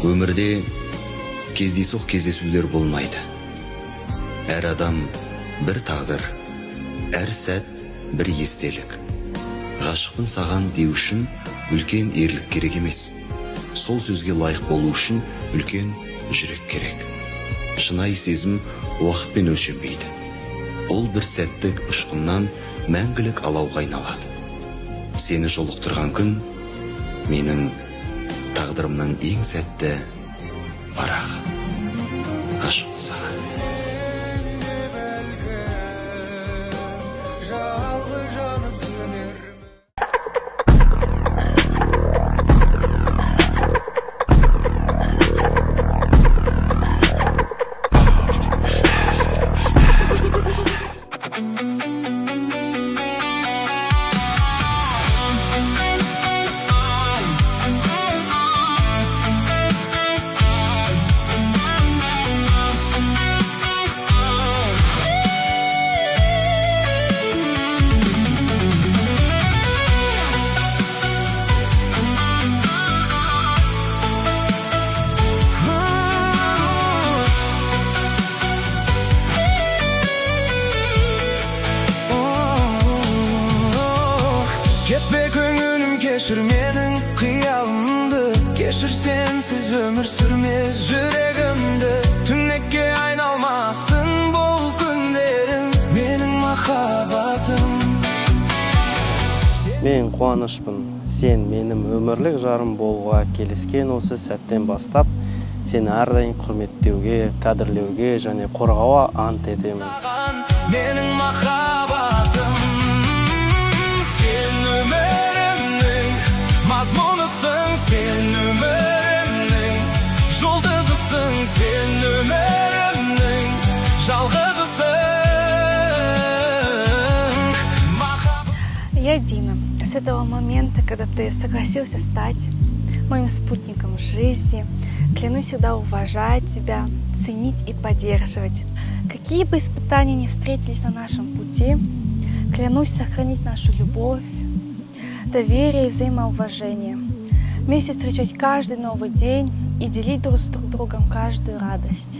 Өмірде кездейсоқ кездесулер болмайды. Әр адам бір тағдыр, әр сәт бір естелік. Ғашықпын саған деу үшін үлкен ерлік керек емес. Сол сөзге лайық болу үшін үлкен жүрек керек. Шынайы сезім уақытпен өлшенбейді. Ол бір сәттік ұшқыннан мәңгілік алауға айналады. Сені жолықтырған күн менің тағдырымның ең сәтті парағы. Ғашықпын саған. Кетпе көңілім, кешір менің қиялымды, кешір сенсіз өмір сүрмес жүрегімді. Түнекке айналмасын бұл күндерім, менің махаббатым. Мен қуанышпын, сен менің өмірлік жарым болуға келіскен осы сәттен бастап, сені әрдайым құрметтеуге, қадірлеуге және қорғауға ант етемін. Менің махаббатым, сен өмірімнің мазмұнысың, сен өмірімнің жұлдызысың, сен өмірімнің жалғызысың. Я Дина. С этого момента, когда ты согласился стать моим спутником жизни, клянусь всегда уважать тебя, ценить и поддерживать. Какие бы испытания ни встретились на нашем пути, клянусь сохранить нашу любовь, доверие и взаимоуважение. Вместе встречать каждый новый день и делить друг с другом каждую радость.